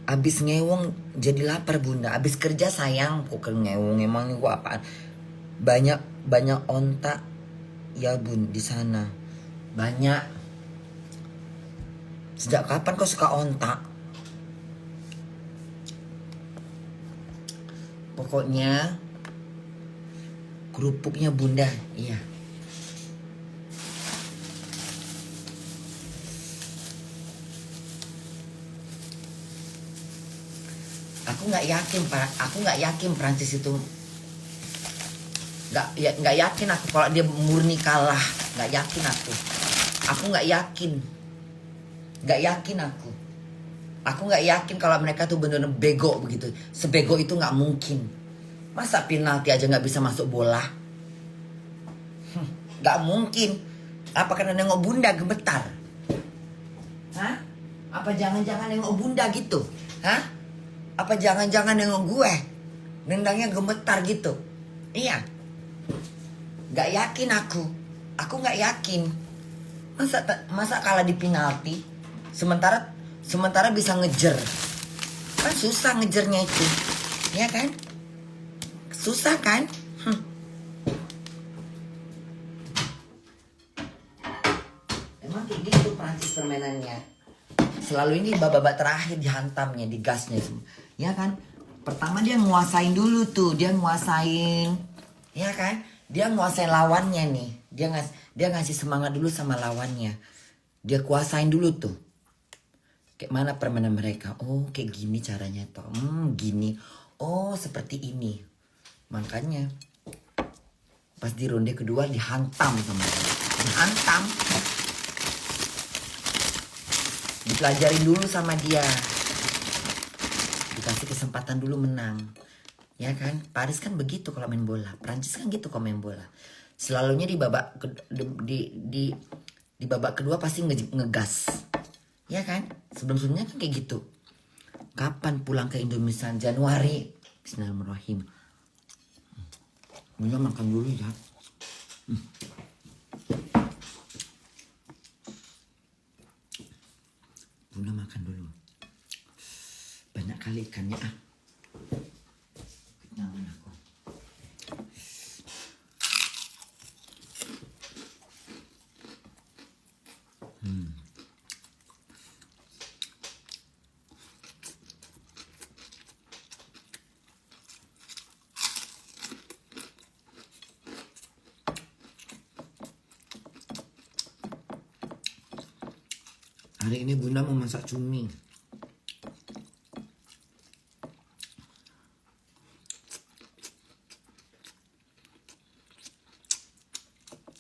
Abis ngewong jadi lapar bunda. Abis kerja sayang kok ke ngewong, emang gua apaan? Banyak onta ya bun di sana. Banyak. Sejak kapan kau suka onta? Pokoknya kerupuknya bunda, iya. Aku nggak yakin Prancis itu nggak yakin aku kalau dia murni kalah, nggak yakin aku nggak yakin aku nggak yakin kalau mereka tuh bener-bener bego begitu, sebego itu nggak mungkin. Masa penalti aja nggak bisa masuk bola? Nggak mungkin. Apa karena nengok bunda gemetar? Hah? Apa jangan-jangan nengok bunda gitu? Hah? Apa jangan-jangan nengok gue nendangnya gemetar gitu? Iya. Gak yakin aku nggak yakin. Masa kalah di penalti, sementara bisa ngejer. Kan susah ngejernya itu, ya kan? Susah kan? Emang kayak gitu Prancis permainannya. Selalu ini babak terakhir dihantamnya, digasnya, ya kan? Pertama dia nguasain dulu tuh, ya kan? Dia nguasain lawannya nih. Dia ngasih semangat dulu sama lawannya. Dia kuasain dulu tuh. Kayak mana permainan mereka? Oh, kayak gini caranya toh. Gini. Oh, seperti ini. Makanya pas di ronde kedua dihantam sama dia. Dihantam. Dipelajarin dulu sama dia. Dikasih kesempatan dulu menang. Ya kan, Paris kan begitu kalau main bola, Prancis kan gitu kalau main bola. Selalunya di babak kedua pasti ngegas, ya kan? Sebelumnya kan kayak gitu. Kapan pulang ke Indonesia? Januari. Bismillahirrahmanirrahim. Bunda makan dulu ya. Bunda makan dulu. Banyak kali ikannya ah. Kenangan aku. Hari ini bunda mau masak cumi.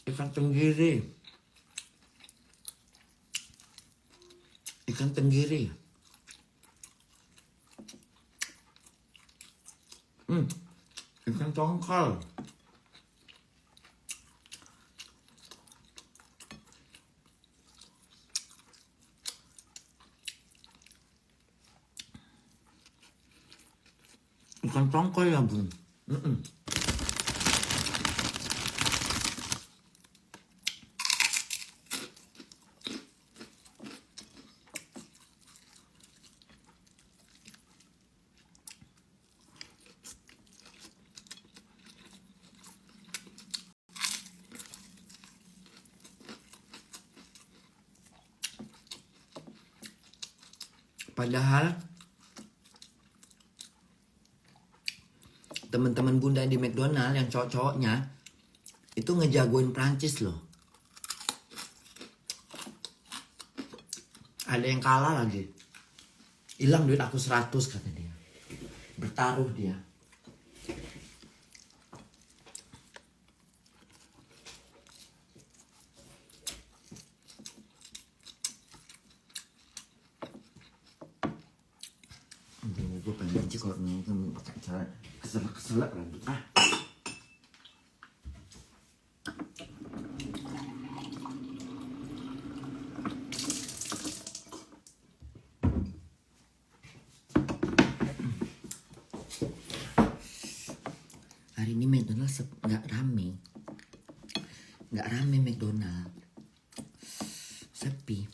Ikan tenggiri. Ikan tenggiri. Ikan tongkol. Ikan tongkol ya bun. Padahal teman-teman bunda di McDonald yang cowok-cowoknya itu ngejagoin Prancis loh. Ada yang kalah lagi. Hilang duit aku 100 kata dia. Bertaruh dia. Gue pengen aja kalau nonton pakai cara keselak lagi. Hari ini McDonald nggak rame McDonald, sepi.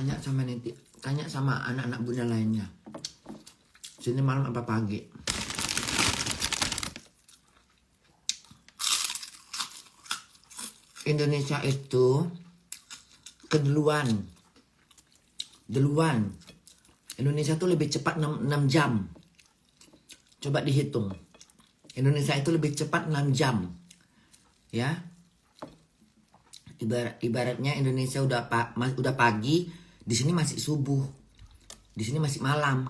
Tanya sama anak-anak bunda lainnya. Sini malam apa pagi? Indonesia itu keduluan. Indonesia tuh lebih cepat 6 jam. Coba dihitung. Indonesia itu lebih cepat 6 jam. Ya. Ibaratnya Indonesia udah pagi, di sini masih subuh. Di sini masih malam.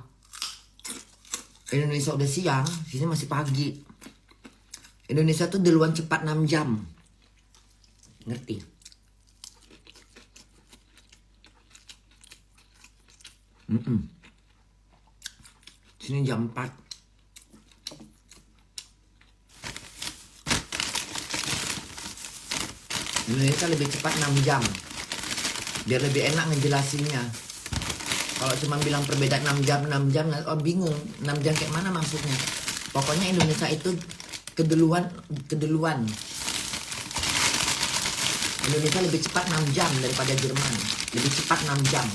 Indonesia udah siang, di sini masih pagi. Indonesia tuh duluan cepat 6 jam. Ngerti? Sini jam 4. Indonesia lebih cepat 6 jam. Biar lebih enak ngejelasinnya. Kalau cuma bilang perbedaan 6 jam, oh bingung. 6 jam kayak mana maksudnya? Pokoknya Indonesia itu keduluan. Indonesia lebih cepat 6 jam daripada Jerman. Lebih cepat 6 jam.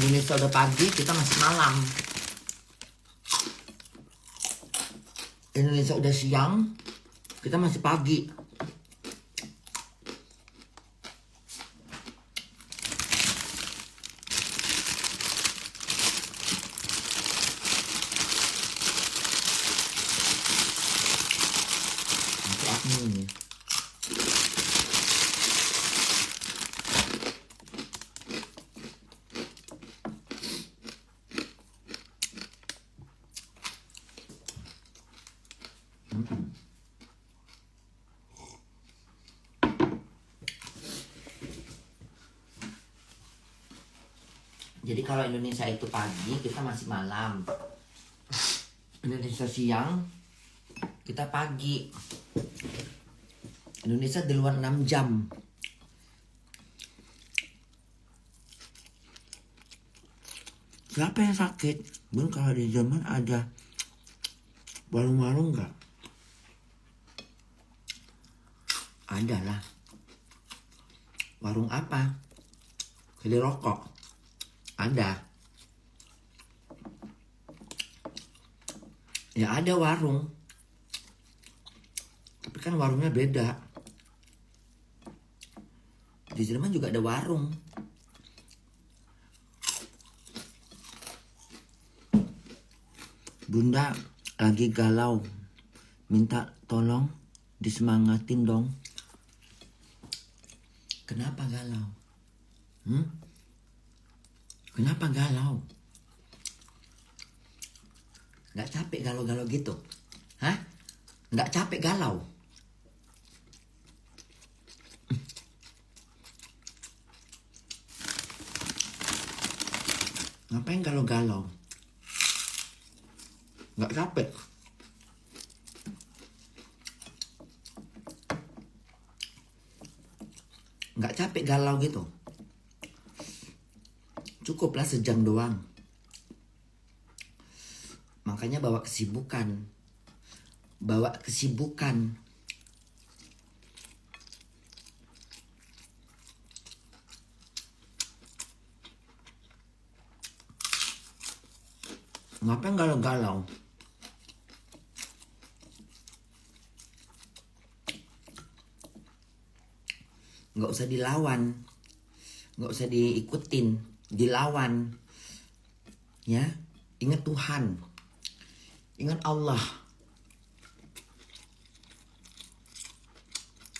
Indonesia udah pagi, kita masih malam. Indonesia udah siang, kita masih pagi. Itu aku ini. Jadi kalau Indonesia itu pagi, kita masih malam. Indonesia siang, kita pagi. Indonesia duluan 6 jam. Siapa yang sakit? Bun, kalau di Jerman ada warung-warung nggak? Ada lah. Warung apa? Kedai rokok. Ada. Ya ada warung. Tapi kan warungnya beda. Di Jerman juga ada warung. Bunda lagi galau. Minta tolong disemangatin dong. Kenapa galau? Kenapa galau? Nggak capek galau-galau gitu? Hah? Nggak capek galau? Ngapain galau-galau? Nggak capek? Nggak capek galau gitu? Cukuplah sejam doang. Makanya bawa kesibukan. Ngapain galau-galau? Nggak usah dilawan. Nggak usah diikutin. Dilawan. Ya, ingat Tuhan. Ingat Allah.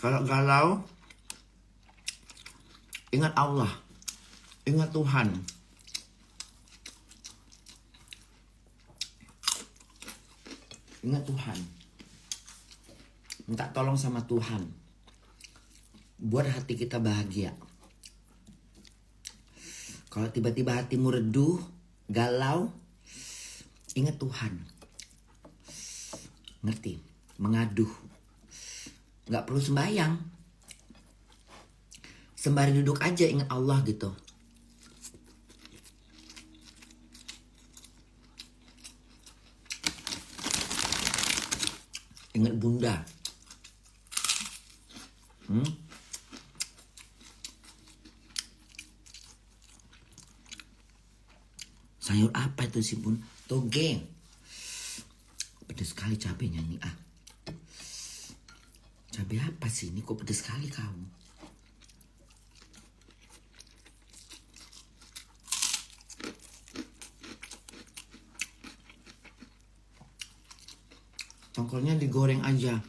Kalau galau, ingat Allah. Ingat Tuhan. Ingat Tuhan. Minta tolong sama Tuhan. Buat hati kita bahagia. Kalau tiba-tiba hatimu reduh, galau, ingat Tuhan. Ngerti? Mengaduh. Gak perlu sembahyang. Sembari duduk aja ingat Allah gitu. Ingat bunda. Sayur apa itu sih bun? Toge. Pedes sekali cabenya nih ah. Cabai apa sih ini kok pedes sekali kamu? Tongkolnya digoreng aja.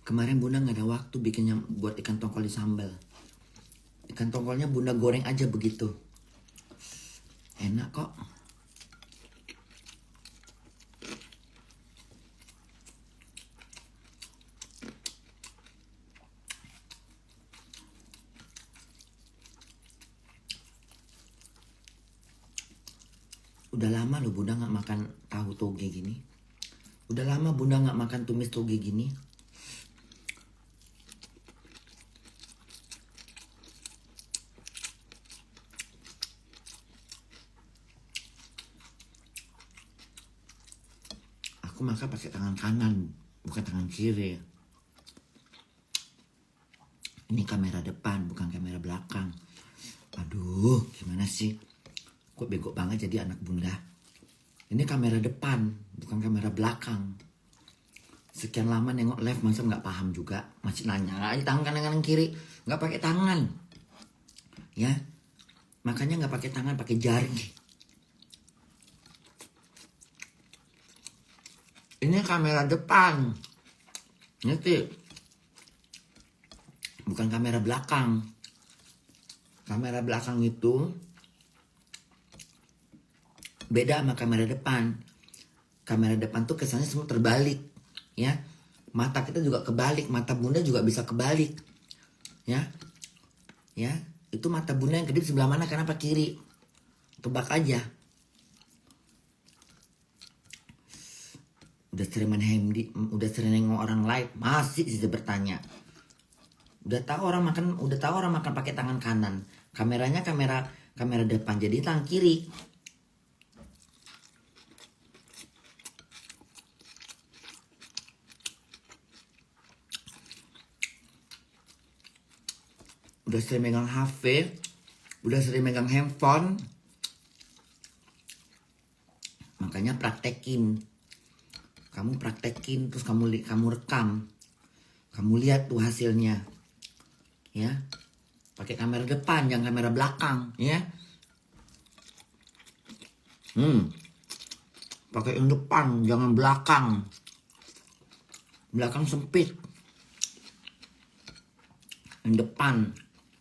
Kemarin bunda nggak ada waktu bikinnya buat ikan tongkol di sambal. Ikan tongkolnya bunda goreng aja begitu. Enak kok. Udah lama loh bunda nggak makan tahu toge gini. Udah lama bunda nggak makan tumis toge gini. Aku makan pakai tangan kanan, bukan tangan kiri. Ini kamera depan, bukan kamera belakang. Aduh, gimana sih? Kok bego banget jadi anak bunda. Ini kamera depan, bukan kamera belakang. Sekian lama nengok live masa nggak paham juga. Masih nanya, tangan kanan kiri. Nggak pakai tangan. Ya, makanya nggak pakai tangan, pakai jari. Ini kamera depan. Ngerti? Bukan kamera belakang. Kamera belakang itu beda sama kamera depan. Kamera depan tuh kesannya semua terbalik, ya. Mata kita juga kebalik, mata bunda juga bisa kebalik, ya. Ya, itu mata bunda yang kedip sebelah mana, kanan apa kiri? Tebak aja. Udah sering main handy, udah sering nengok orang live, masih sih bertanya. Udah tahu orang makan pakai tangan kanan. Kameranya kamera depan, jadi tangan kiri. Udah sering megang HP, udah sering megang handphone, makanya praktekin. Kamu praktekin, terus kamu rekam, kamu lihat tuh hasilnya, ya. Pakai kamera depan, jangan kamera belakang, ya. Pakai yang depan, jangan belakang. Belakang sempit, yang depan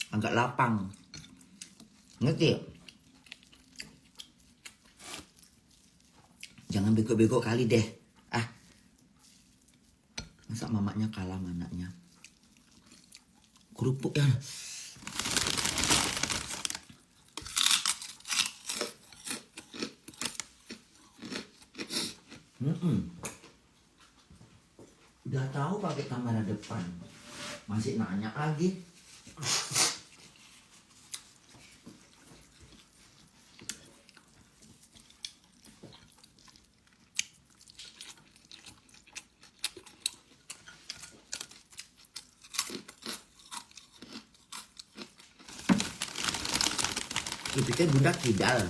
agak lapang. Ngerti? Jangan bego-bego kali deh. Ah, masa mamanya kalah sama anaknya. Kerupuk ya. Udah tahu pakai kamera depan, masih nanya lagi. Lu pikir bunda kidal?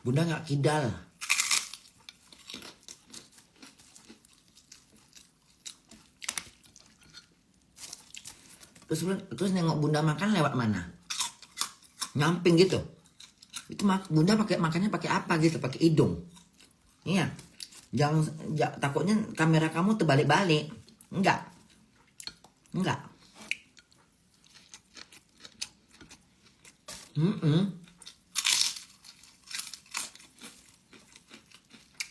Bunda nggak kidal. Terus nengok bunda makan lewat mana? Nyamping gitu. Itu bunda makannya pakai apa gitu? Pakai hidung. Iya. Takutnya kamera kamu terbalik-balik. Enggak.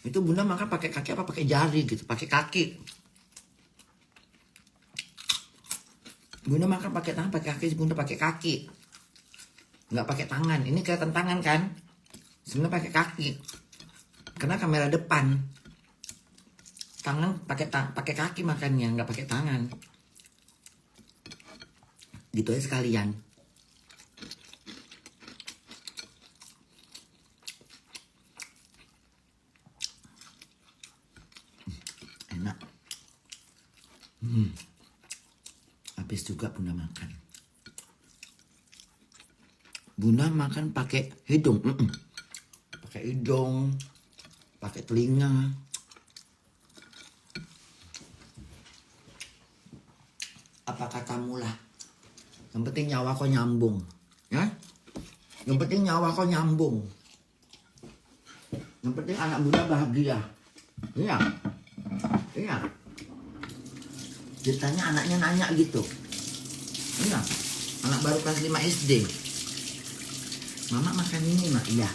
Itu bunda makan pakai kaki apa pakai jari gitu, pakai kaki. Bunda makan pakai tangan, pakai kaki, bunda pakai kaki. Nggak pakai tangan. Ini kelihatan tangan kan? Sebenarnya pakai kaki. Karena kamera depan. Tangan pakai kaki makannya, nggak pakai tangan. Gitu aja sekalian. Habis juga Bunda makan. Bunda makan pakai hidung. Pakai hidung, pakai telinga. Apa katamu lah. Yang penting nyawa kau nyambung. Ya? Yang penting nyawa kau nyambung. Yang penting anak Bunda bahagia. Iya. Iya. Ceritanya anaknya nanya gitu. Iya. Anak baru kelas 5 SD. Mama makan ini, Mak. Iya.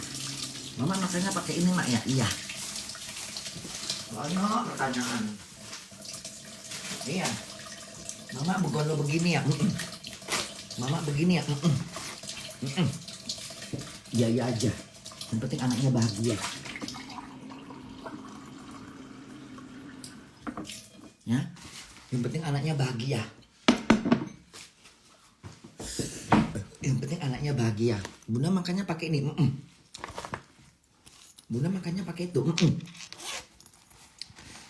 Mama makannya pakai ini, Mak. Ya? Iya. Banyak pertanyaan. Iya. Mama begondol begini ya. Mama begini ya. Iya, iya aja. Yang penting anaknya bahagia. Ya. Yang penting anaknya bahagia. Yang penting anaknya bahagia. Bunda makannya pakai ini. Bunda makannya pakai itu.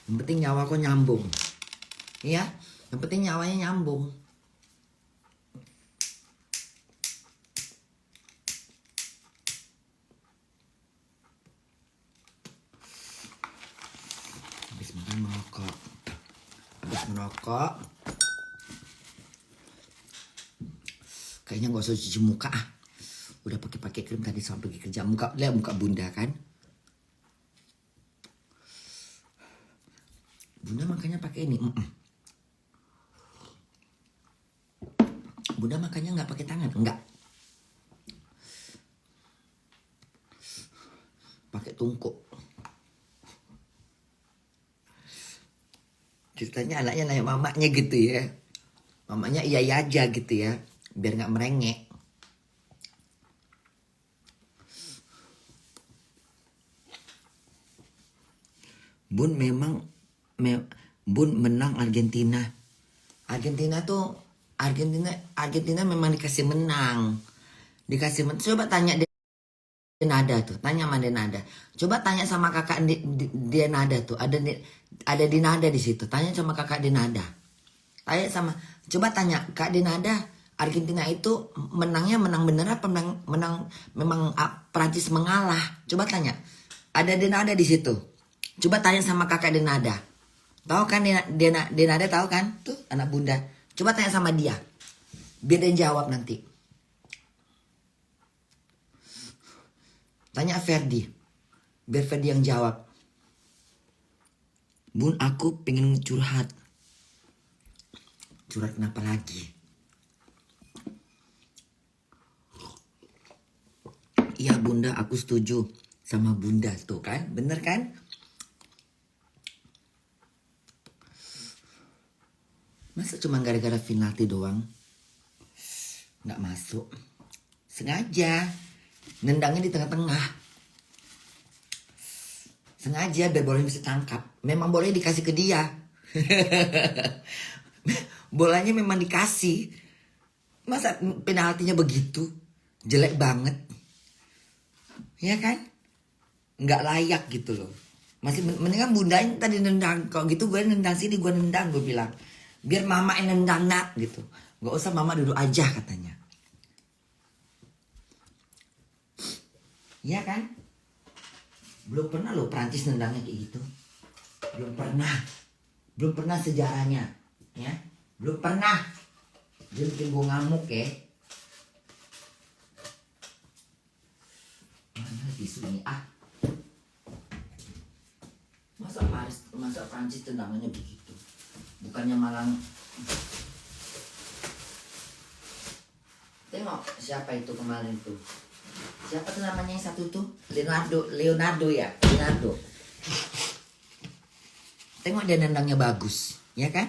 Yang penting nyawa kau nyambung. Iya. Yang penting nyawanya nyambung. Habis makan merokok. Habis merokok. Kayaknya gak usah cuci muka ah. Udah pakai krim tadi sampai pergi kerja. Lihat muka Bunda kan. Bunda makannya pakai ini. Bunda makannya nggak pakai tangan, enggak. Pakai tungku. Ceritanya anaknya nanya mamanya gitu ya. Mamanya iya aja gitu ya. Biar nggak merengek. Bun Bun menang Argentina. Argentina memang dikasih menang. Coba tanya Denada tuh, tanya sama Denada. Coba tanya sama kakak Denada tuh, ada Denada di situ. Tanya sama kakak Denada. Coba tanya Kak Denada, Argentina itu menangnya menang bener apa menang memang Prancis mengalah? Coba tanya. Ada Denada di situ. Coba tanya sama kakak Denada. Tahu kan Denada tahu kan? Tuh anak Bunda. Coba tanya sama dia. Biar dia jawab nanti. Tanya Ferdi. Biar Ferdi yang jawab. Bun, aku pengen curhat. Curhat kenapa lagi? Iya Bunda, aku setuju sama Bunda tuh kan. Bener kan? Masa cuma gara-gara penalti doang nggak masuk? Sengaja nendangnya di tengah-tengah. Sengaja biar bolanya bisa tangkap. Memang bolanya dikasih ke dia. Bolanya memang dikasih. Masa penaltinya begitu? Jelek banget. Ya kan? Nggak layak gitu loh. Masih mendingan Bundanya tadi nendang. Kalau gitu gue nendang sini, gue nendang, gue bilang. Biar mama yang nendang nak gitu. Gak usah mama duduk aja katanya. Iya kan? Belum pernah loh Prancis nendangnya kayak gitu. Belum pernah. Belum pernah sejarahnya. Ya. Belum pernah. Dia bikin gue ngamuk ya. Mana tisu ini ah. Masa Prancis tendangannya begitu. Bukannya malah. Tengok siapa itu kemarin tuh. Siapa tuh namanya yang satu tuh? Leonardo ya. Leonardo. Tengok dia nendangnya bagus. Ya kan?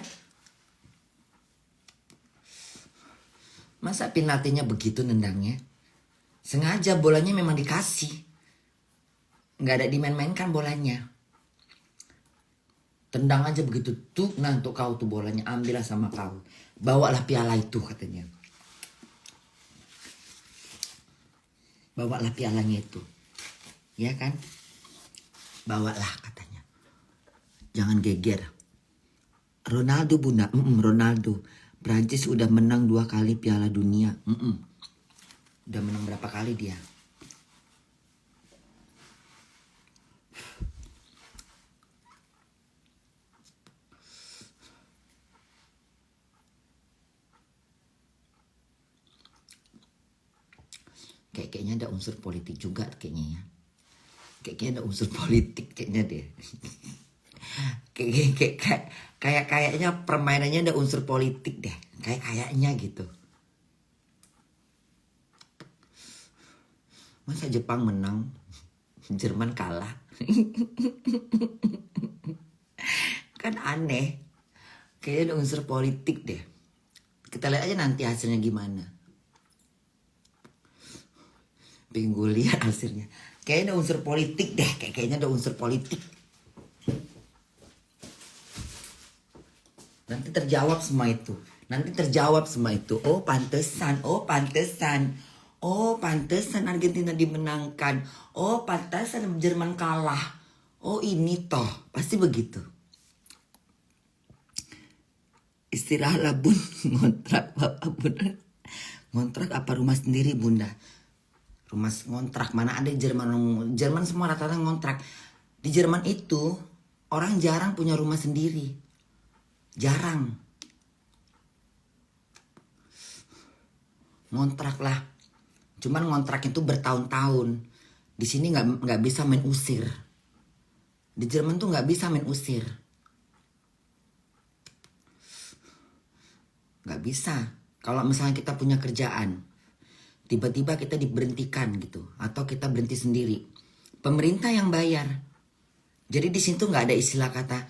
Masa penaltinya begitu nendangnya? Sengaja bolanya memang dikasih. Nggak ada dimain-mainkan bolanya. Tendang aja begitu tuh, nah untuk kau tuh bolanya ambillah sama kau. Bawalah piala itu katanya. Bawalah pialanya itu. Ya kan? Bawalah katanya. Jangan geger. Ronaldo Bunda, Ronaldo. Prancis udah menang 2 kali Piala Dunia. Udah menang berapa kali dia? Kayaknya ada unsur politik juga kayaknya ya. Kayaknya ada unsur politik kayaknya deh. Kayaknya permainannya ada unsur politik deh. Kayaknya gitu. Masa Jepang menang, Jerman kalah? Kan aneh. Kayaknya ada unsur politik deh. Kita lihat aja nanti hasilnya gimana. Pengen gue lihat hasilnya. Kayaknya ada unsur politik deh. Kayaknya ada unsur politik. Nanti terjawab semua itu. Oh pantesan. Oh pantesan Argentina dimenangkan. Oh pantesan Jerman kalah. Oh ini toh. Pasti begitu. Istirahatlah bun. Ngontrak apa rumah sendiri bunda? Rumah ngontrak, mana ada di Jerman semua rata-rata ngontrak. Di Jerman itu orang jarang punya rumah sendiri, jarang. Ngontrak lah, cuman ngontrak itu bertahun-tahun. Di sini nggak bisa main usir. Di Jerman tuh nggak bisa main usir, nggak bisa. Kalau misalnya kita punya kerjaan, tiba-tiba kita diberhentikan gitu, atau kita berhenti sendiri, pemerintah yang bayar. Jadi di situ nggak ada istilah kata,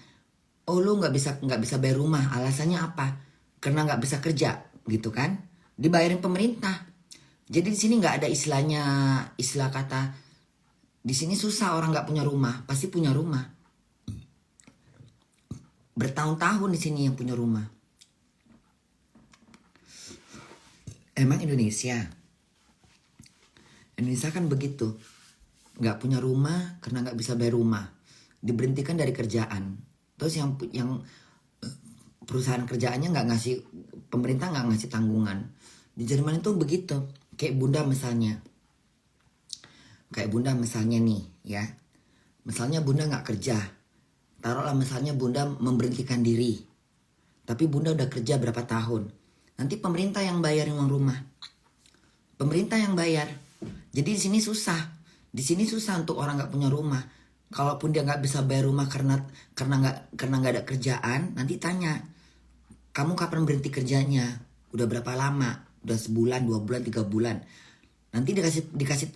oh lu nggak bisa bayar rumah, alasannya apa? Karena nggak bisa kerja, gitu kan? Dibayarin pemerintah. Jadi di sini nggak ada istilah kata, di sini susah orang nggak punya rumah, pasti punya rumah. Bertahun-tahun di sini yang punya rumah. Emang Indonesia kan begitu, nggak punya rumah karena nggak bisa bayar rumah, diberhentikan dari kerjaan. Terus yang perusahaan kerjaannya nggak ngasih, pemerintah nggak ngasih tanggungan. Di Jerman itu begitu. Kayak bunda misalnya nih ya, misalnya bunda nggak kerja, taruhlah misalnya bunda memberhentikan diri, tapi bunda udah kerja berapa tahun, nanti pemerintah yang bayar uang rumah, pemerintah yang bayar. Jadi di sini susah. Di sini susah untuk orang nggak punya rumah. Kalaupun dia nggak bisa bayar rumah karena nggak ada kerjaan, nanti tanya, kamu kapan berhenti kerjanya? Udah berapa lama? Udah sebulan, 2 bulan, 3 bulan. Nanti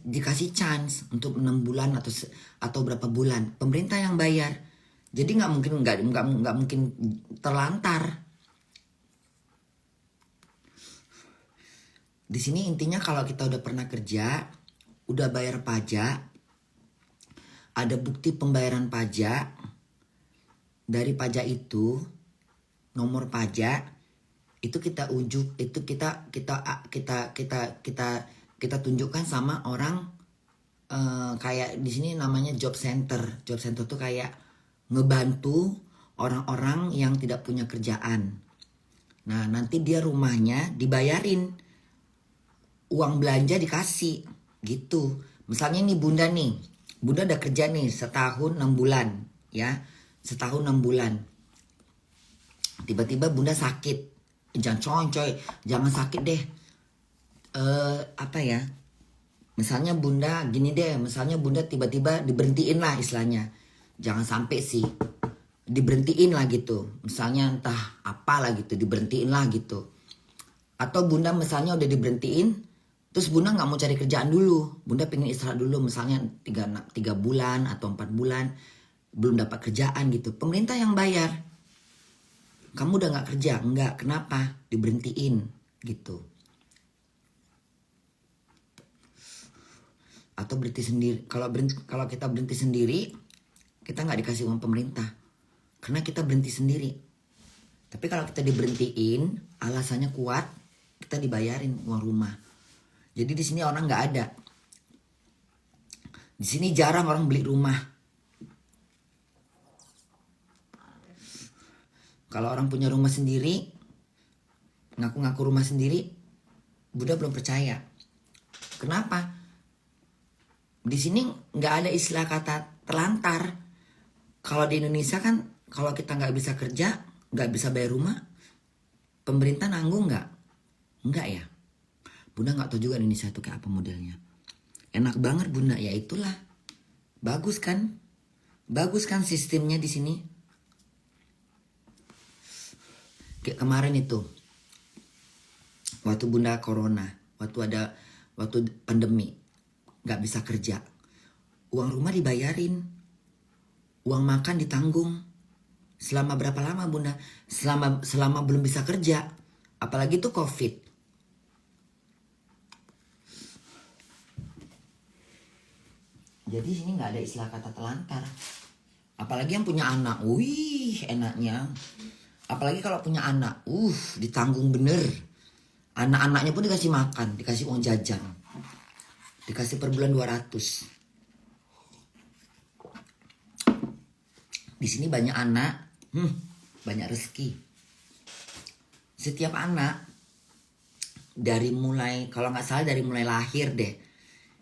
dikasih chance untuk 6 bulan atau berapa bulan. Pemerintah yang bayar. Jadi nggak mungkin terlantar. Di sini intinya kalau kita udah pernah kerja, udah bayar pajak, ada bukti pembayaran pajak, dari pajak itu, nomor pajak, itu kita ujuk, itu kita tunjukkan sama orang, kayak di sini namanya job center. Job center tuh kayak ngebantu orang-orang yang tidak punya kerjaan. Nah nanti dia rumahnya dibayarin, uang belanja dikasih gitu. Misalnya nih bunda udah kerja nih setahun 6 bulan ya, setahun 6 bulan. Tiba-tiba bunda sakit, jangan sakit deh. Misalnya bunda gini deh, misalnya bunda tiba-tiba diberhentiin lah istilahnya. Jangan sampai sih, diberhentiin lah gitu. Misalnya entah apalah gitu, diberhentiin lah gitu. Atau bunda misalnya udah diberhentiin, terus bunda nggak mau cari kerjaan dulu, bunda pengen istirahat dulu, misalnya 3 bulan atau 4 bulan belum dapat kerjaan gitu. Pemerintah yang bayar. Kamu udah nggak kerja? Enggak, kenapa? Diberhentiin gitu. Atau berhenti sendiri. Kalau kita berhenti sendiri, kita nggak dikasih uang pemerintah, karena kita berhenti sendiri. Tapi kalau kita diberhentiin, alasannya kuat, kita dibayarin uang rumah. Jadi di sini orang nggak ada. Di sini jarang orang beli rumah. Kalau orang punya rumah sendiri, ngaku-ngaku rumah sendiri, Bunda belum percaya. Kenapa? Di sini nggak ada istilah kata terlantar. Kalau di Indonesia kan, kalau kita nggak bisa kerja, nggak bisa bayar rumah, pemerintah nanggung nggak? Nggak ya. Bunda nggak tahu juga Indonesia itu kayak apa modelnya. Enak banget Bunda, ya itulah. Bagus kan? Bagus kan sistemnya di sini? Kayak kemarin itu, waktu Bunda corona, waktu pandemi, nggak bisa kerja, uang rumah dibayarin, uang makan ditanggung. Selama berapa lama Bunda? Selama belum bisa kerja, apalagi itu COVID. Jadi sini nggak ada istilah kata telantar. Apalagi yang punya anak, wih enaknya. Apalagi kalau punya anak, ditanggung bener. Anak-anaknya pun dikasih makan, dikasih uang jajan. Dikasih per bulan 200. Di sini banyak anak, banyak rezeki. Setiap anak, dari mulai, kalau nggak salah dari mulai lahir deh,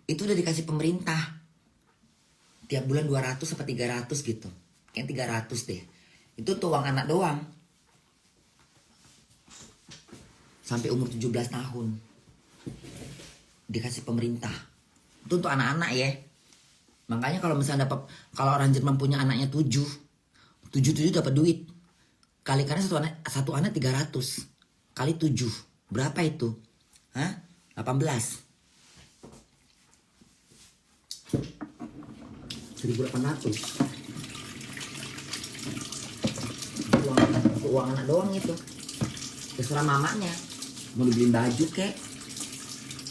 itu udah dikasih pemerintah. Tiap bulan 200 sampai 300 gitu. Kayak 300 deh. Itu tuh uang anak doang. Sampai umur 17 tahun. Dikasih pemerintah. Itu untuk anak-anak ya. Makanya kalau misalnya kalau orang Jerman punya anaknya 7 dapat duit. Kalikan satu anak 300. Kali 7. Berapa itu? 18. 1.800. Uang anak doang itu. Terserah mamanya. Mau dibeliin baju kek.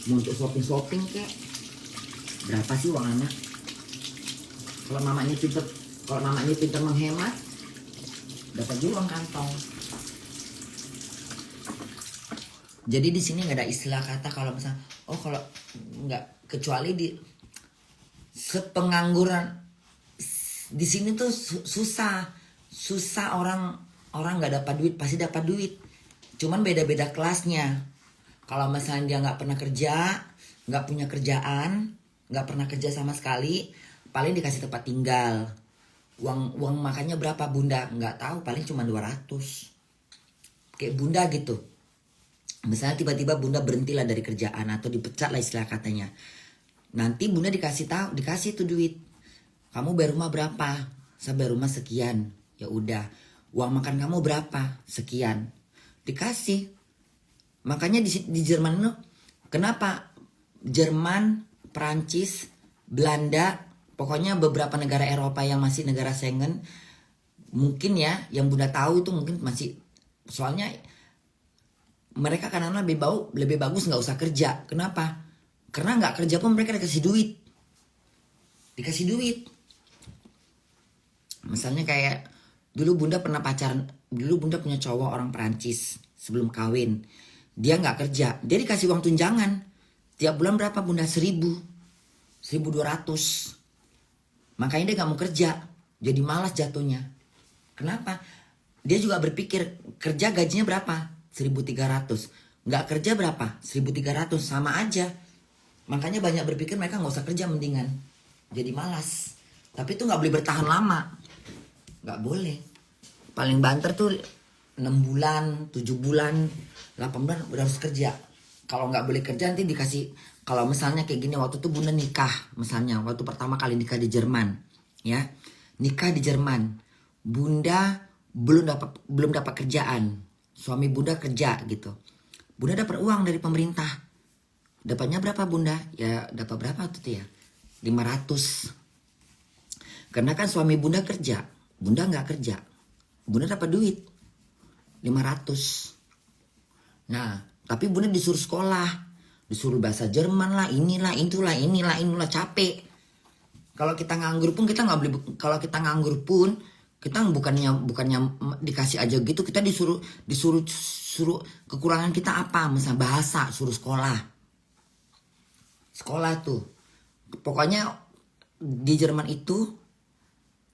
Mau untuk shopping kek. Berapa sih uang anak? Kalau mamanya pintar menghemat, dapat juga uang kantong. Jadi di sini nggak ada istilah kata kalau misalnya, kalau nggak, kecuali di sepengangguran di sini tuh susah orang nggak dapat duit, pasti dapat duit. Cuman beda-beda kelasnya. Kalau misalnya dia nggak pernah kerja, nggak punya kerjaan, nggak pernah kerja sama sekali, paling dikasih tempat tinggal. Uang makannya berapa Bunda? Nggak tahu, paling cuma 200. Kayak Bunda gitu. Misalnya tiba-tiba Bunda berhentilah dari kerjaan atau dipecat lah istilah katanya. Nanti Bunda dikasih tuh duit. Kamu bayar rumah berapa? Saya bayar rumah sekian. Ya udah. Uang makan kamu berapa? Sekian. Dikasih. Makanya di Jerman itu, kenapa Jerman, Perancis, Belanda, pokoknya beberapa negara Eropa yang masih negara Schengen, mungkin ya yang Bunda tahu itu mungkin masih, soalnya mereka kadang-kadang lebih bagus nggak usah kerja. Kenapa? Karena nggak kerja pun mereka dikasih duit. Misalnya kayak dulu Bunda pernah pacaran, dulu Bunda punya cowok orang Perancis sebelum kawin. Dia nggak kerja, dia dikasih uang tunjangan. Tiap bulan berapa Bunda? 1.200. Makanya dia nggak mau kerja, jadi malas jatuhnya. Kenapa? Dia juga berpikir kerja gajinya berapa? 1.300. Nggak kerja berapa? 1.300, sama aja. Makanya banyak berpikir mereka nggak usah kerja mendingan. Jadi malas. Tapi itu nggak boleh bertahan lama. Nggak boleh. Paling banter tuh 6 bulan, 7 bulan, 8 bulan udah harus kerja. Kalau nggak boleh kerja nanti dikasih. Kalau misalnya kayak gini, waktu itu Bunda nikah. Misalnya waktu pertama kali nikah di Jerman. Ya, nikah di Jerman. Bunda belum dapat kerjaan. Suami Bunda kerja gitu. Bunda dapat uang dari pemerintah. Dapatnya berapa Bunda? Ya dapat berapa tuh ya? 500. Karena kan suami Bunda kerja, Bunda nggak kerja. Bunda dapat duit 500. Nah, tapi Bunda disuruh sekolah, disuruh bahasa Jerman lah, inilah capek. Kalau kita nganggur pun kita nggak boleh. Kalau kita nganggur pun kita bukannya dikasih aja gitu, kita disuruh kekurangan kita apa? Misalnya bahasa, suruh sekolah tuh. Pokoknya di Jerman itu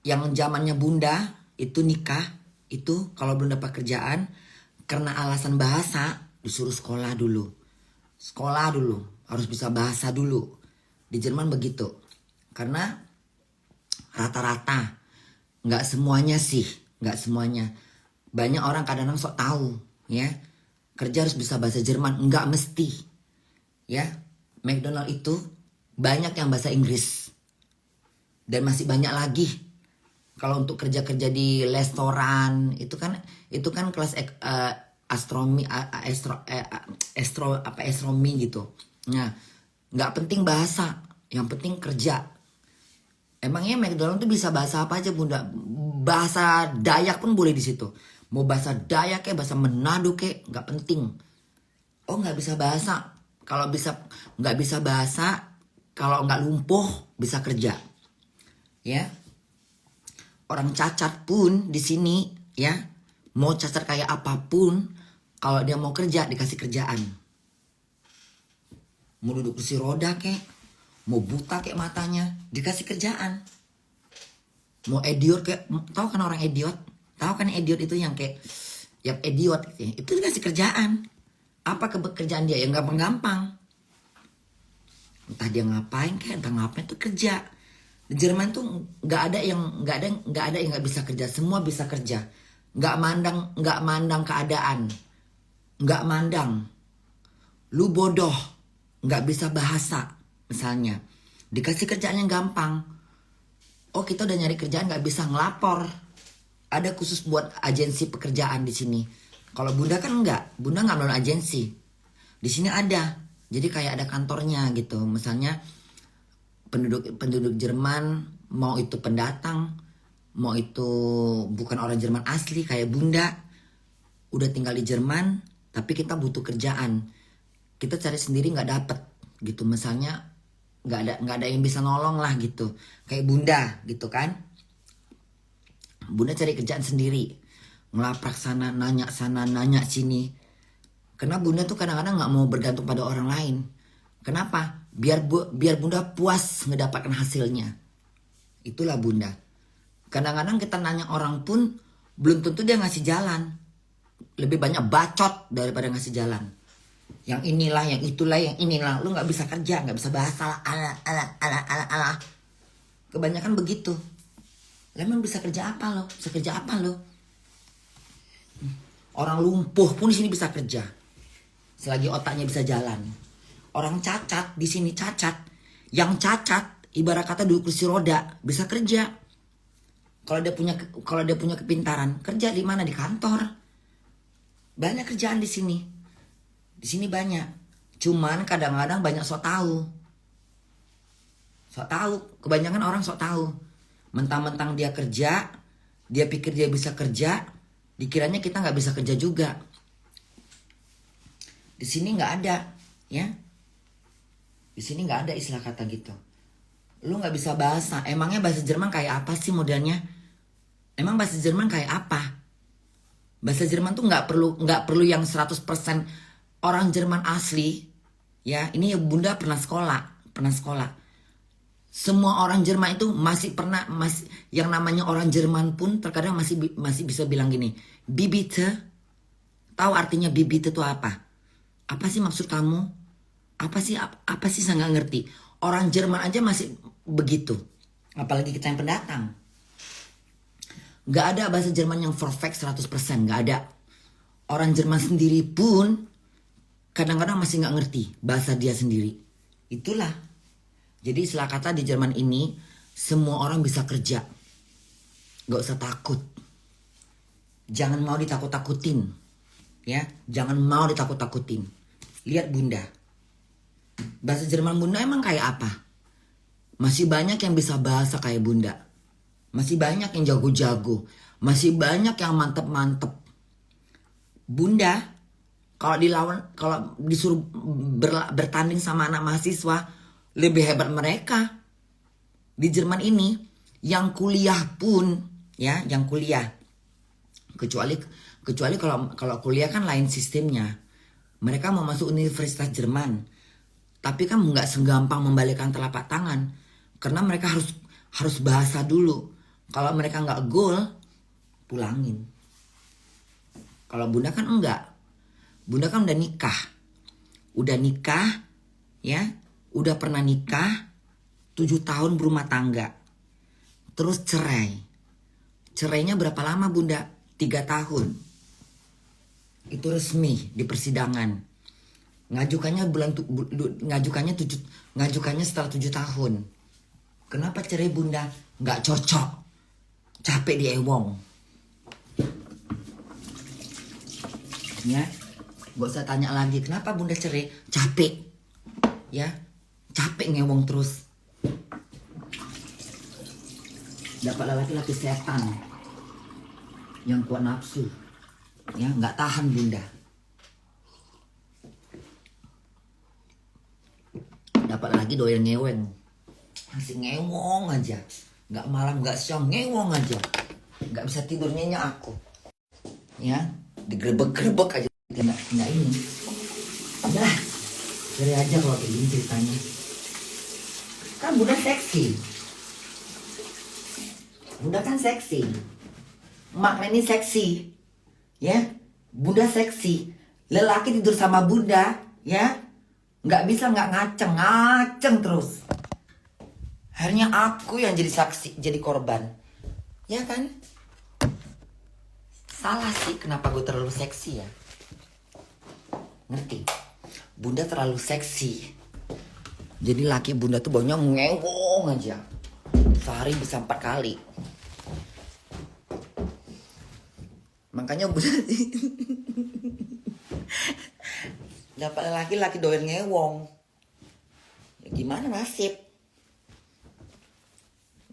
yang zamannya Bunda itu nikah itu kalau belum dapat kerjaan karena alasan bahasa disuruh sekolah dulu. Sekolah dulu, harus bisa bahasa dulu. Di Jerman begitu. Karena rata-rata, nggak semuanya sih, nggak semuanya. Banyak orang kadang-kadang sok tahu, ya. Kerja harus bisa bahasa Jerman, nggak mesti. Ya, McDonald itu banyak yang bahasa Inggris. Dan masih banyak lagi. Kalau untuk kerja-kerja di restoran itu kan kelas astronomi astronomi gitu. Nah, nggak penting bahasa, yang penting kerja. Emangnya McDonald tuh bisa bahasa apa aja Bunda? Bahasa Dayak pun boleh di situ. Mau bahasa Dayak kayak bahasa Manado kayak nggak penting. Oh nggak bisa bahasa. Kalau nggak bisa bahasa, kalau nggak lumpuh bisa kerja. Ya. Orang cacat pun di sini ya, mau cacat kayak apapun, kalau dia mau kerja dikasih kerjaan. Mau duduk kursi roda kek, mau buta kek matanya, dikasih kerjaan. Mau idiot kek, tahu kan orang idiot? Tahu kan idiot itu yang kayak yang idiot gitu, itu dikasih kerjaan. Apa kerjaan dia? Yang gampang-gampang. Entah dia ngapain kek, entah ngapain tuh kerja. Di Jerman tuh nggak ada yang nggak bisa kerja, semua bisa kerja. Nggak mandang keadaan, nggak mandang. Lu bodoh, nggak bisa bahasa, misalnya, dikasih kerjaan yang gampang. Oh kita udah nyari kerjaan nggak bisa ngelapor, ada khusus buat agensi pekerjaan di sini. Kalau Bunda kan Bunda nggak melalui agensi. Di sini ada, jadi kayak ada kantornya gitu, misalnya. Penduduk Jerman, mau itu pendatang, mau itu bukan orang Jerman asli kayak Bunda, udah tinggal di Jerman, tapi kita butuh kerjaan, kita cari sendiri nggak dapet gitu, misalnya nggak ada yang bisa nolong lah gitu, kayak Bunda gitu kan. Bunda cari kerjaan sendiri, ngelaprak sana nanya sini, karena Bunda tuh kadang-kadang nggak mau bergantung pada orang lain. Kenapa? Biar Bunda puas ngedapatkan hasilnya. Itulah Bunda. Kadang-kadang kita nanya orang pun belum tentu dia ngasih jalan. Lebih banyak bacot daripada ngasih jalan. Yang inilah, yang itulah, yang inilah. Lu nggak bisa kerja, nggak bisa bahasa. Ala. Kebanyakan begitu. Emang bisa kerja apa lo? Bisa kerja apa lo? Orang lumpuh pun di sini bisa kerja. Selagi otaknya bisa jalan. Orang cacat di sini cacat, yang cacat ibarat kata duduk kursi roda bisa kerja. Kalau dia punya kepintaran, kerja di mana? Di kantor. Banyak kerjaan di sini. Di sini banyak. Cuman kadang-kadang banyak sok tahu. Sok tahu, kebanyakan orang sok tahu. Mentang-mentang dia kerja, dia pikir dia bisa kerja, dikiranya kita nggak bisa kerja juga. Di sini nggak ada, ya. Di sini nggak ada istilah kata gitu. Lu nggak bisa bahasa. Emangnya bahasa Jerman kayak apa sih modelnya? Emang bahasa Jerman kayak apa? Bahasa Jerman tuh nggak perlu yang 100% orang Jerman asli. Ya, ini ya Bunda pernah sekolah. Semua orang Jerman itu masih yang namanya orang Jerman pun terkadang masih bisa bilang gini, Bibite. Tahu artinya Bibite itu apa? Apa sih maksud kamu? Apa sih saya nggak ngerti. Orang Jerman aja masih begitu, apalagi kita yang pendatang. Nggak ada bahasa Jerman yang perfect 100%, nggak ada. Orang Jerman sendiri pun kadang-kadang masih nggak ngerti bahasa dia sendiri. Itulah. Jadi istilah kata di Jerman ini, semua orang bisa kerja, nggak usah takut. Jangan mau ditakut-takutin, ya. Jangan mau ditakut-takutin. Lihat Bunda. Bahasa Jerman Bunda emang kayak apa? Masih banyak yang bisa bahasa kayak Bunda. Masih banyak yang jago-jago. Masih banyak yang mantep-mantep. Bunda, kalau disuruh bertanding sama anak mahasiswa, lebih hebat mereka. Di Jerman ini, yang kuliah pun, ya, yang kuliah. Kecuali kalau kuliah kan lain sistemnya. Mereka mau masuk Universitas Jerman. Tapi kan nggak segampang membalikkan telapak tangan, karena mereka harus bahasa dulu. Kalau mereka nggak goal, pulangin. Kalau Bunda kan enggak. Bunda kan udah nikah, ya, udah pernah nikah, 7 tahun berumah tangga, terus cerai. Cerainya berapa lama Bunda? 3 tahun. Itu resmi di persidangan. Ngajukannya setelah 7 tahun. Kenapa cerai Bunda? Nggak cocok. Capek di ewong. Ya, gak usah tanya lagi kenapa Bunda cerai. Capek. Ya, capek ngewong terus. Dapat laki-laki setan yang kuat nafsu. Ya, nggak tahan Bunda. Dapat lagi doyan ngeweng. Masih ngewong aja. Nggak malam, nggak siang, ngewong aja. Nggak bisa tidur nyenyak aku. Ya, digrebek-grebek aja. Nggak ini. Udah, cari aja kalau kayak gini ceritanya. Kan Bunda seksi. Bunda kan seksi. Makna ini seksi. Ya, Bunda seksi. Lelaki tidur sama Bunda, ya, nggak bisa nggak ngaceng terus. Akhirnya aku yang jadi saksi, jadi korban, ya kan? Salah sih kenapa gue terlalu seksi ya? Ngerti? Bunda terlalu seksi. Jadi laki Bunda tuh baunya ngewong aja. Sehari bisa 4 kali. Makanya Bunda dapat laki-laki doyan ngewong. Ya gimana nasib?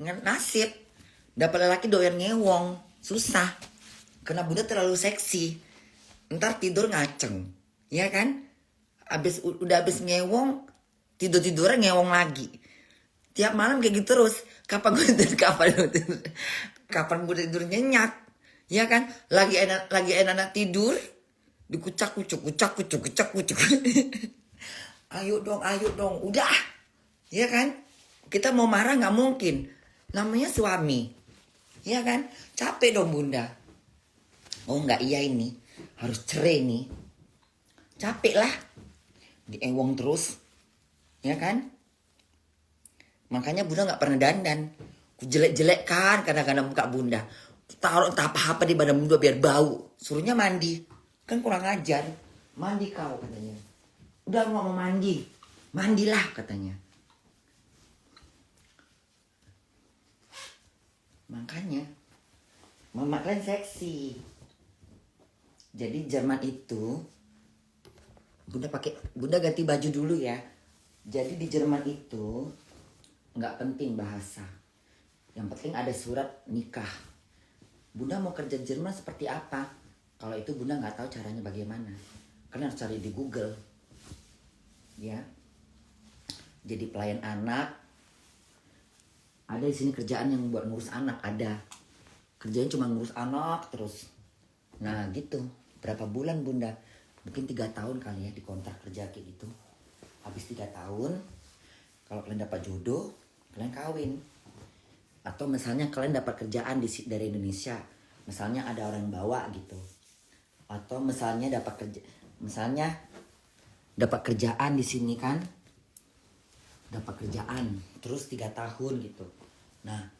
Nasib dapat laki doyan ngewong susah. Karena Bunda terlalu seksi. Ntar tidur ngaceng, ya kan? Udah habis ngewong, tidur-tidurnya ngewong lagi. Tiap malam kayak gitu terus. Kapan gue tidur nyenyak, ya kan? Lagi enak tidur, dikucak-kucuk. Ayo dong, udah, ya kan? Kita mau marah nggak mungkin. Namanya suami, ya kan? Capek dong Bunda. Oh nggak iya ini, harus cerai nih. Capek lah, diewong terus, ya kan? Makanya Bunda nggak pernah dandan. Jelek-jelek kan kadang-kadang muka Bunda. Taruh entah apa-apa di badan Bunda biar bau. Suruhnya mandi, kan kurang ajar. Mandi kau katanya. Udah mau mandi, mandilah katanya. Makanya mama kalian seksi. Jadi zaman itu Bunda ganti baju dulu ya. Jadi di Jerman itu nggak penting bahasa. Yang penting ada surat nikah. Bunda mau kerja di Jerman seperti apa? Kalau itu Bunda nggak tahu caranya bagaimana. Karena harus cari di Google. Ya. Jadi pelayan anak. Ada di sini kerjaan yang buat ngurus anak, ada. Kerjanya cuma ngurus anak terus. Nah gitu. Berapa bulan Bunda? Mungkin 3 tahun kali ya di kontrak kerja kayak gitu. Habis 3 tahun, kalau kalian dapat jodoh, kalian kawin. Atau misalnya kalian dapat kerjaan dari Indonesia. Misalnya ada orang yang bawa gitu. Atau misalnya dapat kerjaan di sini kan. Dapat kerjaan terus 3 tahun gitu. Nah,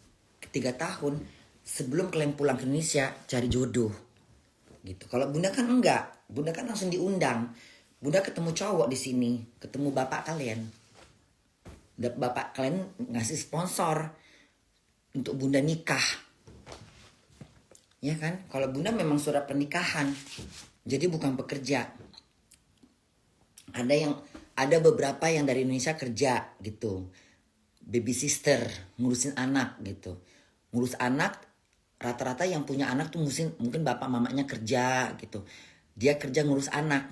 3 tahun sebelum kalian pulang ke Indonesia cari jodoh gitu. Kalau Bunda kan enggak, Bunda kan langsung diundang. Bunda ketemu cowok di sini, ketemu bapak kalian. Bapak kalian ngasih sponsor untuk Bunda nikah. Ya kan? Kalau Bunda memang surat pernikahan. Jadi bukan pekerja. Ada beberapa yang dari Indonesia kerja gitu. Baby sister, ngurusin anak gitu. Ngurus anak, rata-rata yang punya anak tuh mungkin bapak mamanya kerja gitu. Dia kerja ngurus anak.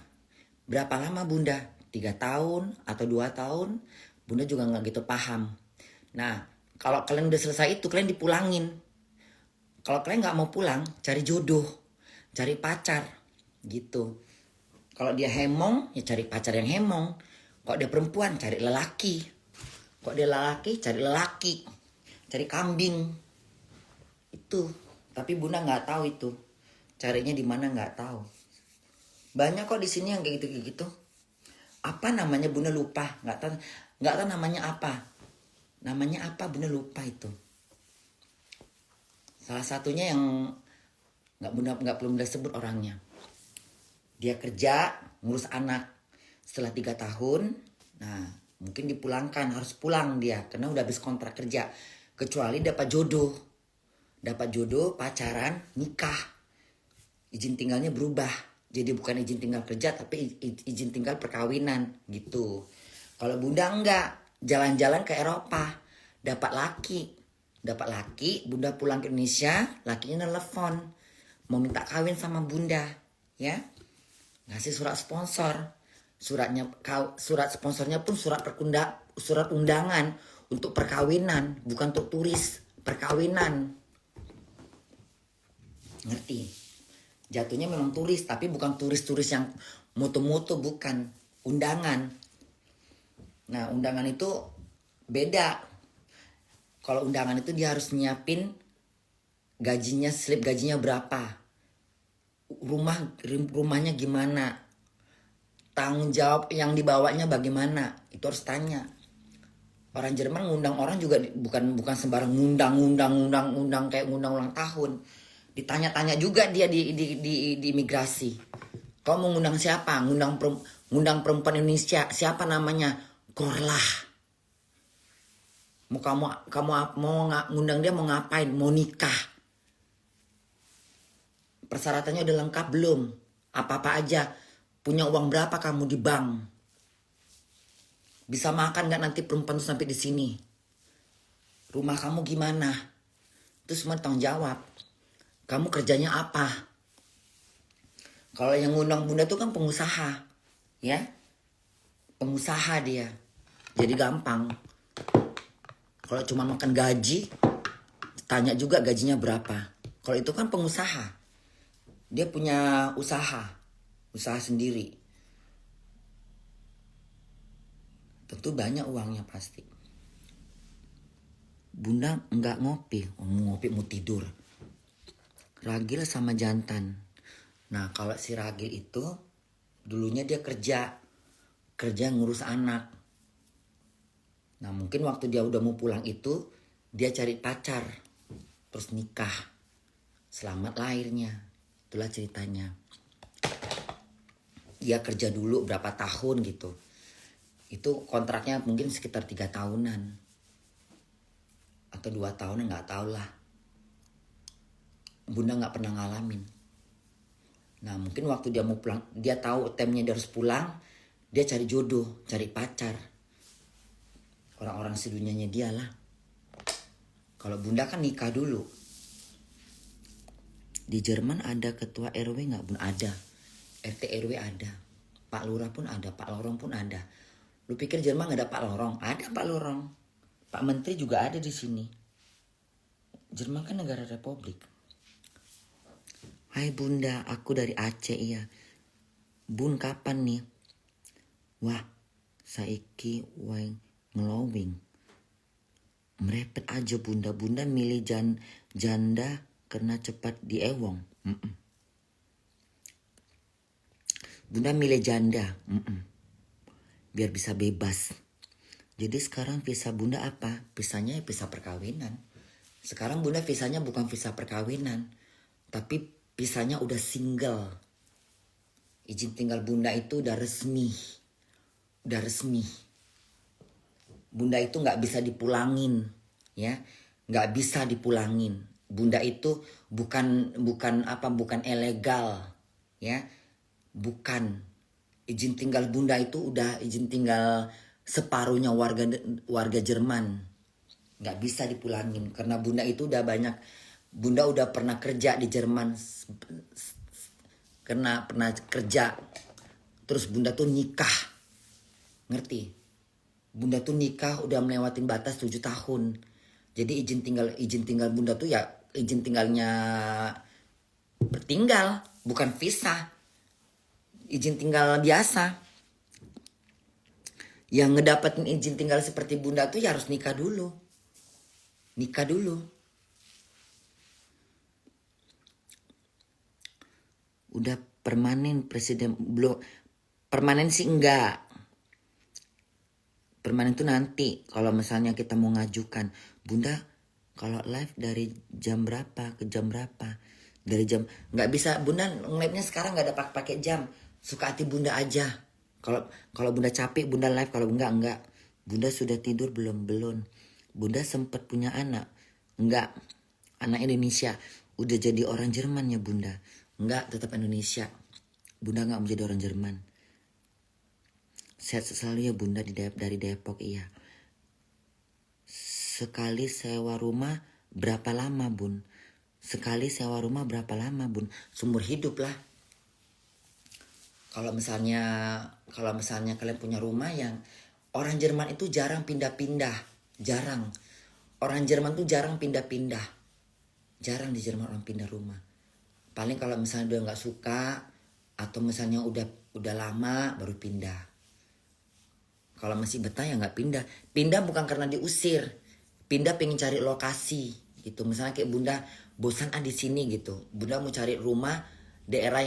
Berapa lama Bunda? 3 tahun atau 2 tahun? Bunda juga gak gitu paham. Nah, kalau kalian udah selesai itu, kalian dipulangin. Kalau kalian gak mau pulang, cari jodoh. Cari pacar gitu. Kalau dia hemong, ya cari pacar yang hemong. Kalau dia perempuan, cari lelaki. Kalau dia lelaki, cari lelaki. Cari kambing. Itu. Tapi Bunda nggak tahu itu. Carinya di mana nggak tahu. Banyak kok di sini yang kayak gitu. Apa namanya Bunda lupa, nggak tahu namanya apa. Namanya apa Bunda lupa itu. Salah satunya yang nggak perlu Bunda sebut orangnya. Dia kerja ngurus anak setelah 3 tahun. Nah mungkin dipulangkan, harus pulang dia karena udah habis kontrak kerja. Kecuali dapat jodoh, pacaran, nikah, izin tinggalnya berubah. Jadi bukan izin tinggal kerja tapi izin tinggal perkawinan gitu. Kalau Bunda enggak, jalan-jalan ke Eropa, dapat laki, Bunda pulang ke Indonesia, lakinya nelfon, mau minta kawin sama Bunda, ya, ngasih surat sponsor, surat sponsornya pun surat undangan untuk perkawinan, bukan untuk turis, perkawinan, ngerti? Jatuhnya memang turis, tapi bukan turis yang mutu-mutu, bukan, undangan. Nah undangan itu beda. Kalau undangan itu dia harus nyiapin gajinya, slip gajinya berapa, rumahnya gimana, tanggung jawab yang dibawanya bagaimana, itu harus tanya. Orang Jerman ngundang orang juga bukan sembarang ngundang kayak ngundang ulang tahun. Ditanya-tanya juga dia di imigrasi. Kau mau ngundang siapa? Ngundang perempuan Indonesia. Siapa namanya? Korlah. Kamu mau ngundang dia mau ngapain? Mau nikah. Persyaratannya udah lengkap belum? Apa-apa aja. Punya uang berapa kamu di bank? Bisa makan nggak nanti perempuan itu sampai di sini? Rumah kamu gimana? Itu semua tanggung jawab. Kamu kerjanya apa? Kalau yang ngundang Bunda tuh kan pengusaha, ya, pengusaha dia, jadi gampang. Kalau cuma makan gaji, tanya juga gajinya berapa. Kalau itu kan pengusaha, dia punya usaha sendiri. Tentu banyak uangnya pasti. Bunda nggak ngopi, mau tidur. Ragil sama jantan. Nah kalau si Ragil itu dulunya dia kerja ngurus anak. Nah mungkin waktu dia udah mau pulang itu dia cari pacar, terus nikah. Selamat lahirnya, itulah ceritanya. Dia kerja dulu berapa tahun gitu. Itu kontraknya mungkin sekitar 3 tahunan atau 2 tahunan, nggak tahu lah. Bunda nggak pernah ngalamin. Nah mungkin waktu dia mau pulang, dia tahu timenya dia harus pulang, dia cari jodoh, cari pacar. Orang-orang sedunianya dia lah. Kalau Bunda kan nikah dulu. Di Jerman ada ketua RW nggak? Bunda ada. RT RW ada. Pak Lurah pun ada, Pak Lorong pun ada. Lu pikir Jerman nggak ada Pak Lorong? Ada Pak Lorong. Pak Menteri juga ada di sini. Jerman kan negara republik. Hai Bunda, aku dari Aceh ya. Bun kapan nih? Wah, saiki wae ngelowing. Merepet aja Bunda. Bunda milih janda karena cepat diewong. Bunda milih janda. Biar bisa bebas. Jadi sekarang visa Bunda apa? Visanya ya visa perkawinan. Sekarang Bunda visanya bukan visa perkawinan. Tapi visanya udah single. Izin tinggal Bunda itu udah resmi. Bunda itu nggak bisa dipulangin, ya, nggak bisa dipulangin. Bunda itu bukan ilegal, ya, bukan. Izin tinggal Bunda itu udah izin tinggal separuhnya warga Jerman, nggak bisa dipulangin karena Bunda itu udah banyak. Bunda udah pernah kerja di Jerman, karena pernah kerja, terus Bunda tuh nikah, ngerti? Bunda tuh nikah udah melewatin batas 7 tahun. Jadi izin tinggal Bunda tuh ya izin tinggalnya bertinggal, bukan visa. Izin tinggal biasa. Yang ngedapetin izin tinggal seperti Bunda tuh ya harus nikah dulu. Udah permanen presiden belum. Permanen sih enggak. Permanen itu nanti kalau misalnya kita mau ngajukan. Bunda kalau live dari jam berapa ke jam berapa? Dari jam nggak bisa Bunda live-nya sekarang nggak ada pakai jam. Suka hati Bunda aja. Kalau Bunda capek Bunda live, kalau enggak. Bunda sudah tidur belum? Belum. Bunda sempat punya anak? Enggak. Anak Indonesia. Udah jadi orang Jerman ya Bunda? Enggak, tetap Indonesia. Bunda nggak menjadi orang Jerman. Sehat selalu ya Bunda dari Depok, iya. Sekali sewa rumah berapa lama Bun? Sekali sewa rumah berapa lama Bun? Seumur hidup lah. Kalau misalnya kalian punya rumah yang orang Jerman itu jarang pindah-pindah, jarang. Orang Jerman tuh jarang pindah-pindah. Jarang di Jerman orang pindah rumah. Paling kalau misalnya dia nggak suka atau misalnya udah lama baru pindah. Kalau masih betah ya nggak pindah. Pindah bukan karena diusir. Pindah pengen cari lokasi gitu. Misalnya kayak Bunda bosan di sini gitu. Bunda mau cari rumah daerah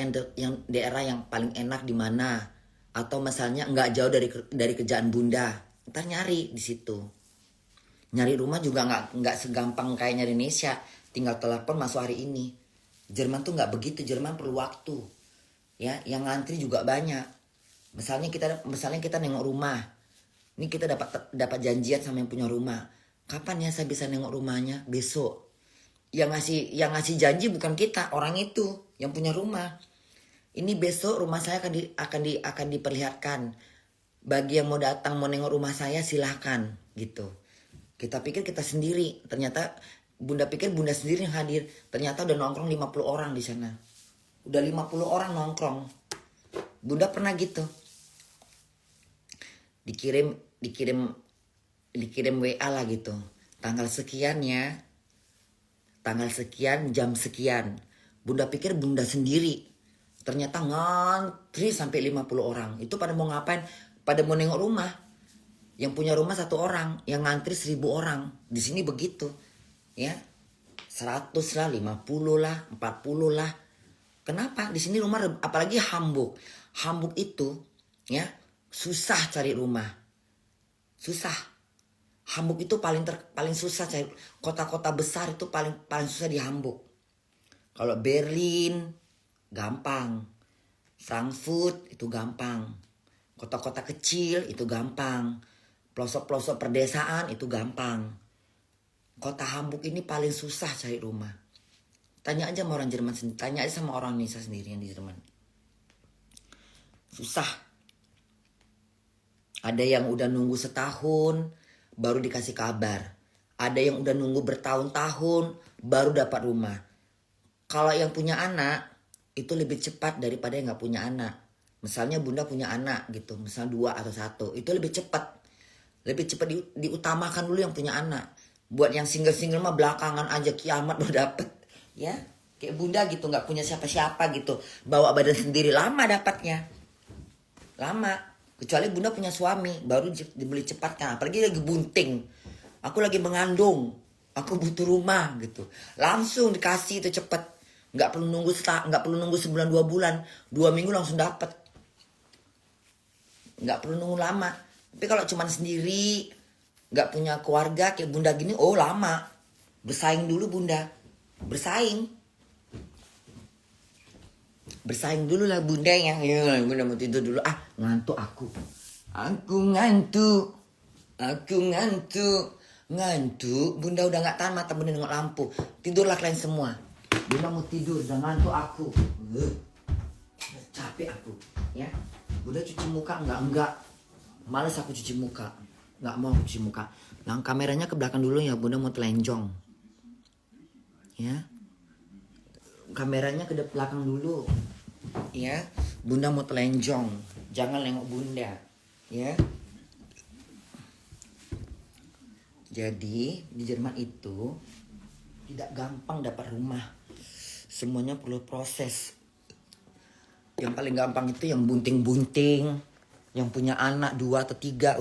yang paling enak di mana, atau misalnya nggak jauh dari kerjaan Bunda, ntar nyari di situ. Nyari rumah juga nggak segampang kayak nyari Indonesia, tinggal telepon masuk hari ini. Jerman tuh nggak begitu, Jerman perlu waktu, ya. Yang ngantri juga banyak. Misalnya kita nengok rumah, ini kita dapat janjian sama yang punya rumah. Kapan ya saya bisa nengok rumahnya? Besok. Yang ngasih janji bukan kita, orang itu yang punya rumah. Ini besok rumah saya akan diperlihatkan. Bagi yang mau datang mau nengok rumah saya silahkan gitu. Kita pikir kita sendiri, ternyata Bunda pikir Bunda sendiri yang hadir. Ternyata udah nongkrong 50 orang di sana. Udah 50 orang nongkrong. Bunda pernah gitu. Dikirim WA lah gitu. Tanggal sekian ya. Tanggal sekian, jam sekian. Bunda pikir Bunda sendiri. Ternyata ngantri sampai 50 orang. Itu pada mau ngapain? Pada mau nengok rumah. Yang punya rumah 1 orang. Yang ngantri 1000 orang. Di sini begitu. Ya. 100 lah, 50 lah, 40 lah. Kenapa? Di sini rumah, apalagi Hamburg. Hamburg itu ya susah cari rumah. Susah. Hamburg itu paling susah cari. Kota-kota besar itu paling susah di Hamburg. Kalau Berlin gampang. Frankfurt itu gampang. Kota-kota kecil itu gampang. Pelosok-pelosok perdesaan itu gampang. Kota Hamburg ini paling susah cari rumah. Tanya aja sama orang Jerman sendiri. Tanya aja sama orang Indonesia sendiri yang di Jerman. Susah. Ada yang udah nunggu setahun baru dikasih kabar. Ada yang udah nunggu bertahun-tahun baru dapat rumah. Kalau yang punya anak itu lebih cepat daripada yang gak punya anak. Misalnya Bunda punya anak gitu, misalnya 2 atau 1, itu lebih cepat. Lebih cepat diutamakan dulu yang punya anak. Buat yang single-single mah belakangan aja, kiamat baru dapet. Ya, kayak Bunda gitu, gak punya siapa-siapa gitu. Bawa badan sendiri, lama dapatnya. Lama. Kecuali Bunda punya suami, baru dibeli cepat kan. Apalagi lagi bunting. Aku lagi mengandung. Aku butuh rumah gitu. Langsung dikasih itu cepet. Nggak perlu nunggu sebulan 2 bulan. 2 minggu langsung dapat. Nggak perlu nunggu lama. Tapi kalau cuman sendiri, nggak punya keluarga kayak Bunda gini, oh lama. Bersaing dulu Bunda. Bersaing dulu lah Bunda ya. Bunda mau tidur dulu. Ngantuk aku. Aku ngantuk. Bunda udah gak tahan mata Bunda nengok lampu. Tidurlah kalian semua. Bunda mau tidur. Udah ngantuk aku. Capek aku. Ya. Bunda cuci muka? Enggak. Males aku cuci muka. Gak mau cuci muka. Nah, kameranya ke belakang dulu ya. Bunda mau telenjong. Ya. Kameranya ke belakang dulu. Ya, Bunda mau telenjong. Jangan nengok Bunda. Ya. Jadi di Jerman itu tidak gampang dapat rumah. Semuanya perlu proses. Yang paling gampang itu yang bunting-bunting, yang punya anak 2 atau 3